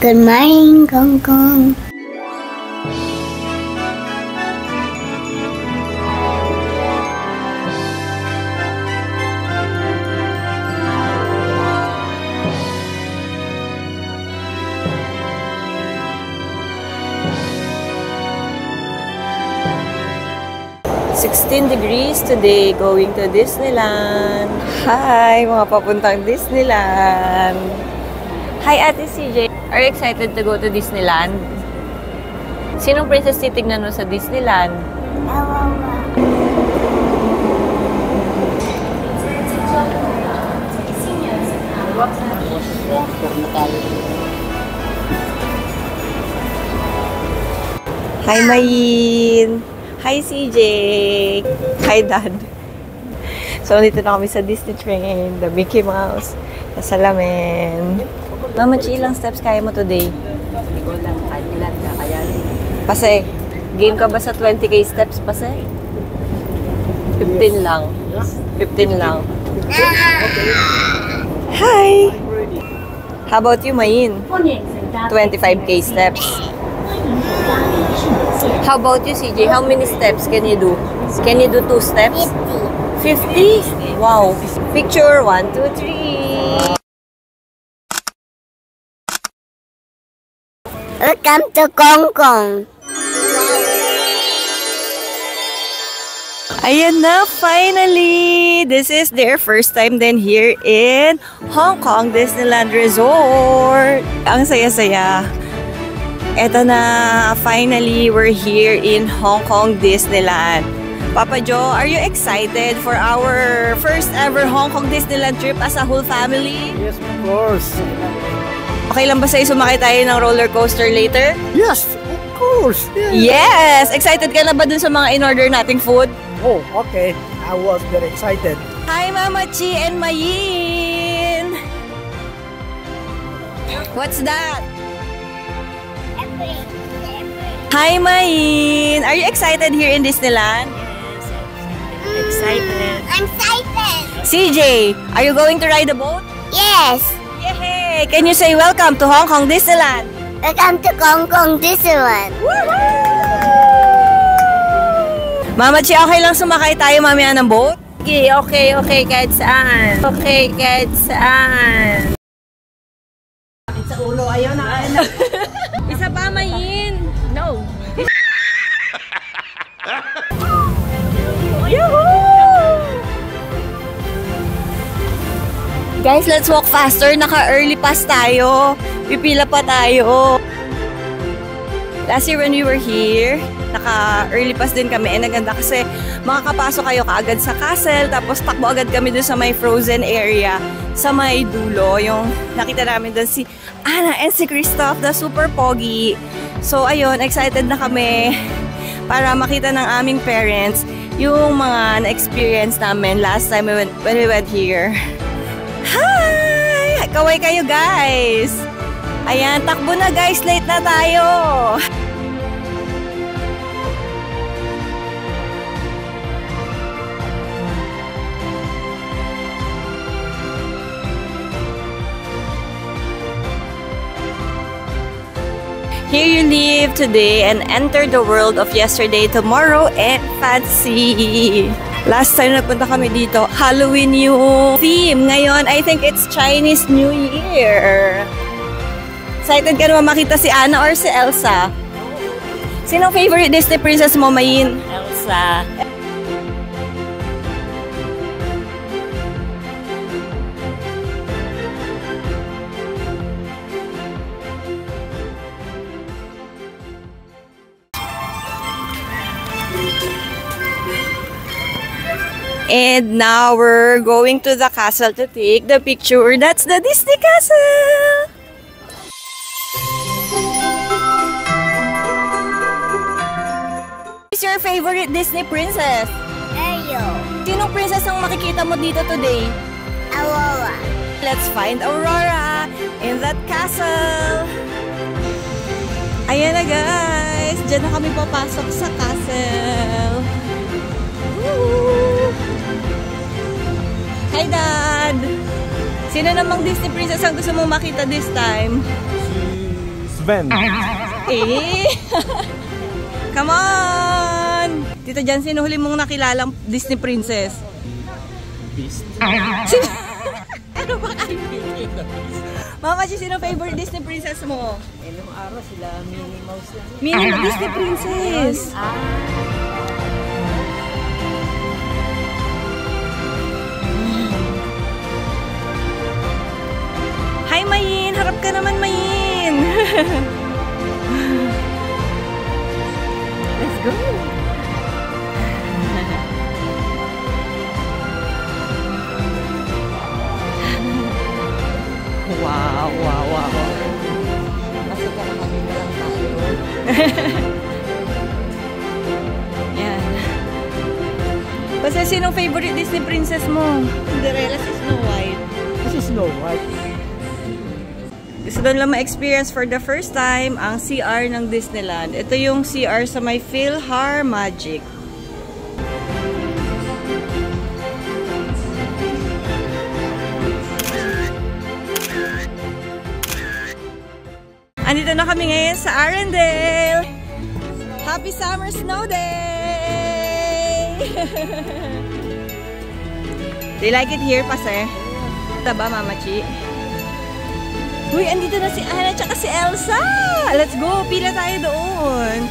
Good morning, Kong Kong. Degrees today, going to Disneyland. Hi, mga papuntang Disneyland. Hi, Ate CJ. Are you excited to go to Disneyland? Sinong princess titignan mo sa Disneyland? Hi, Mayin. Hi, CJ! Hi, Dad! So, dito na kami sa Disney train, the Mickey Mouse, sa salamin. Mama Chi, ilang steps kaya mo today? Hindi ko lang, ilan ka, kaya Pase, game ka ba sa 20k steps, Pase? 15 lang. 15 lang. Hi! How about you, Mayin? 25k steps. How about you, CJ? How many steps can you do? Can you do 2 steps? 50. 50? Wow. Picture 1, 2, 3. Welcome to Kong Kong. Ayan na, finally! This is their first time then here in Hong Kong Disneyland Resort. Ang saya-saya. Eto na, finally, we're here in Hong Kong Disneyland. Papa Joe, are you excited for our first ever Hong Kong Disneyland trip as a whole family? Yes, of course. Okay lang ba sa'yo sumakay tayo ng roller coaster later? Yes, of course. Yes! Excited ka na ba dun sa mga in-order nating food? Oh, okay. I was very excited. Hi, Mama Chi and Mayin! What's that? Hi, Mayin! Are you excited here in Disneyland? Yes, excited. I'm excited. CJ, are you going to ride the boat? Yes. Yay! Can you say welcome to Hong Kong Disneyland? Welcome to Kong Kong Disneyland. Mama Chi, okay lang sumakay tayo mamaya ng boat? Okay, kahit saan. Okay, kahit saan. sa ulo, ayaw na. Isa pa, Mayin. No. Guys, let's walk faster. Naka-early pass tayo. Pipila pa tayo. Last year when we were here, naka-early pass din kami. And naganda kasi makakapasok kayo kaagad sa castle. Tapos takbo agad kami dun sa may frozen area. Sa may dulo. Yung nakita namin dun si Anna and si Kristoff, the super pogi. So ayun, excited na kami para makita ng aming parents yung mga na-experience namin last time when we went here. Hi! Kaway kayo, guys! Ayan, takbo na guys, late na tayo! Here you live today and enter the world of yesterday, tomorrow, and fantasy. Last time napunta kami dito, Halloween yung theme. Ngayon, I think it's Chinese New Year. Excited ka naman makita si Anna or si Elsa? Sinong favorite Disney princess mo, Mayin? Elsa. And now we're going to the castle to take the picture. That's the Disney Castle! Who's your favorite Disney princess? Ariel. Sinong princess ang makikita mo dito today? Aurora. Let's find Aurora in that castle. Ayan na guys, diyan na kami papasok sa castle. Woo! Hi Dad! Sino namang Disney princess ang gusto mong makita this time? Si husband. Eh! Come on! Tito Jan, sino huli mong nakilalang Disney princess? Beast. Sino? Ano ba kayo? Mama, sino favorite Disney princess mo? Nung araw sila, Minnie Mouse lang. Minnie Disney princess! Hi, Mayin! Harap ka naman, Mayin! Let's go! Wow, wow, wow. Kasi kami na lang tayo. Yan. Kasi sinong favorite Disney princess mo? Cinderella, si Snow White. This is Snow White. Gusto doon lang ma-experience for the first time ang CR ng Disneyland. Ito yung CR sa may PhilharMagic. Andito na kami ngayon sa Arendelle. Happy Summer Snow Day! Do you like it here, Pase? Taba, Mama Chi? Uy, andito na si Anna at si Elsa! Let's go! Pila tayo doon!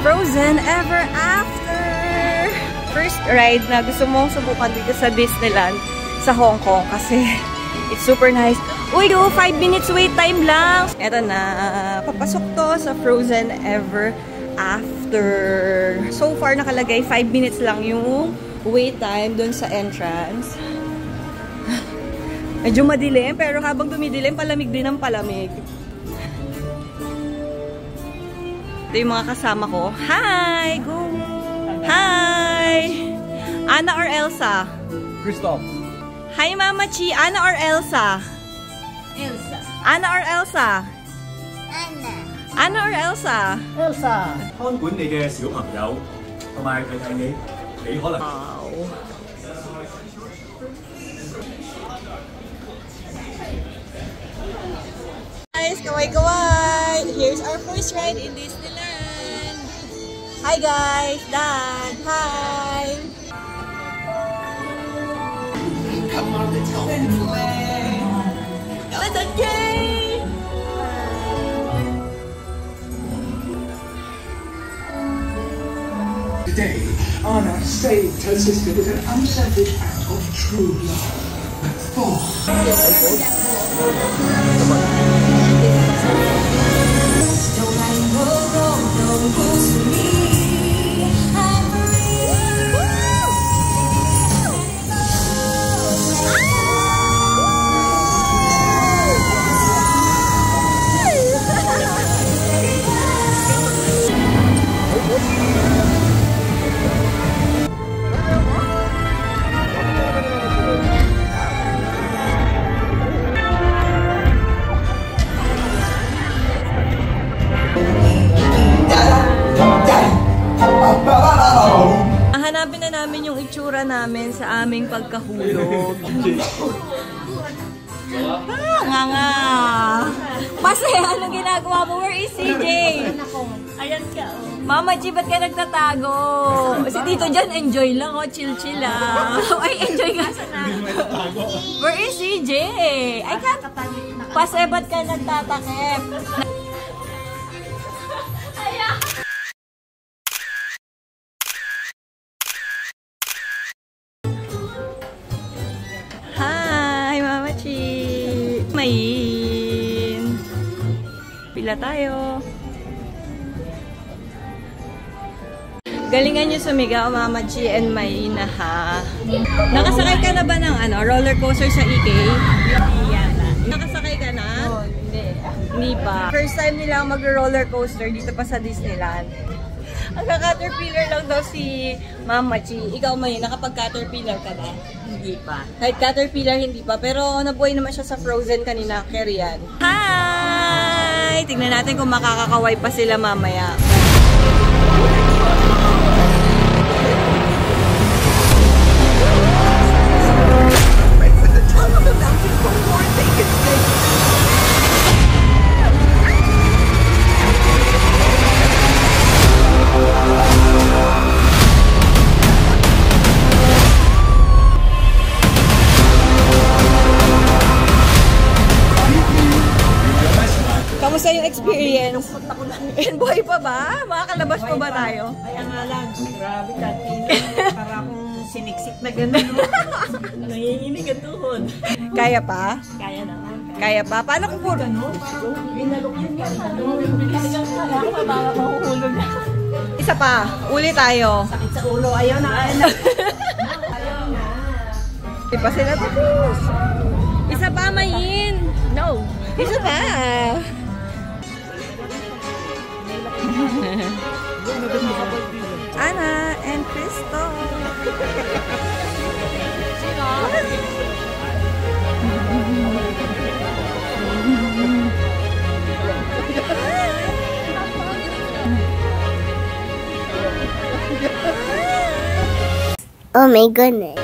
Frozen Ever After! First ride na gusto mong subukan dito sa Disneyland sa Hong Kong kasi it's super nice. Uy, 5 minutes wait time lang! Eto na, papasok to sa Frozen Ever After. So far, nakalagay 5 minutes lang yung wait time dun sa entrance. Medyo madilim, pero habang dumidilim, palamig din ang palamig. Ito yung mga kasama ko. Hi! Go! Hi! Anna or Elsa? Kristoff. Hi, Mama Chi! Anna or Elsa? Elsa. Anna or Elsa? Anna. Anna or Elsa? Elsa. 看管你嘅小朋友，同埋佢睇你，你可能。 Wow! Guys, kaway-kaway! Here's our first ride in Disneyland! Hi guys! Dad! Hi! Come on, let's go and play! Let's play! Today, Anna saved her sister with an unselfish act of true love. Hanapin na namin yung itsura namin sa aming pagkahulog. Nga. Pase, ano ginagawa mo? Where is CJ? Ayan ka. Mama Chi, ba't ka nagtatago? Si Tito Jan, enjoy lang. Oh, chill lang. Ay, enjoy nga sana. Where is CJ? Ay, Pase, ba't ka nagtatakip? Hi, Mama Chi. Mayin. Pila tayo. Galingan nyo sumigaw, Mama Chi and Maina, ha? Nakasakay ka na ba ng roller coaster sa EK? Nakasakay ka na? Hindi pa. First time nila mag-roller coaster dito pa sa Disneyland. Ang caterpillar lang daw si Mama Chi. Ikaw, May, nakapag-caterpillar ka ba? Hindi pa. Kahit caterpillar, hindi pa. Pero nabuhay naman siya sa Frozen kanina, Kerian. Hi! Tignan natin kung makakakaway pa sila mamaya. experience. And buhay pa ba? Makakalabas pa ba tayo? Kaya nga lang, grabe ka, para akong siniksik na gano'n. Nanginginig ang tuhod. Kaya pa? Kaya naman. Kaya pa? Paano kung puro? Binalok yun ka. Talagang kala ko baka mahuhulog na. Isa pa. Uli tayo. Sakit sa ulo. Ayaw na. Di pa sila tapos. Isa pa, Mayin. No. Isa pa. Anna and Crystal. Oh my goodness.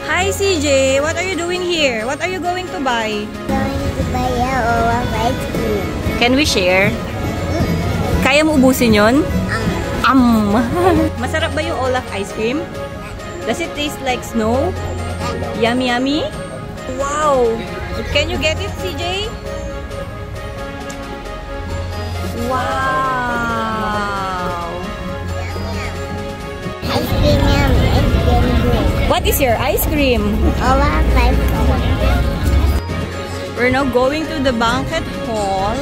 Hi CJ, what are you doing here? What are you going to buy? Going to buy a Olaf ice cream. Can we share? Kaya mo ubusin yon? Masarap ba yung Olaf ice cream? Does it taste like snow? Yummy, yummy? Wow! Can you get it, CJ? Wow! Ice cream yummy. Ice cream good. What is your ice cream? Olaf ice cream. We're now going to the banquet hall.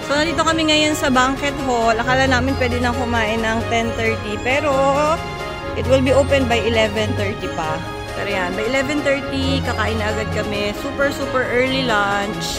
So, nandito kami ngayon sa banquet hall. Akala namin pwede nang kumain ng 10:30. Pero, it will be open by 11:30 pa. Pero yan, by 11:30, kakain na agad kami. Super, super early lunch.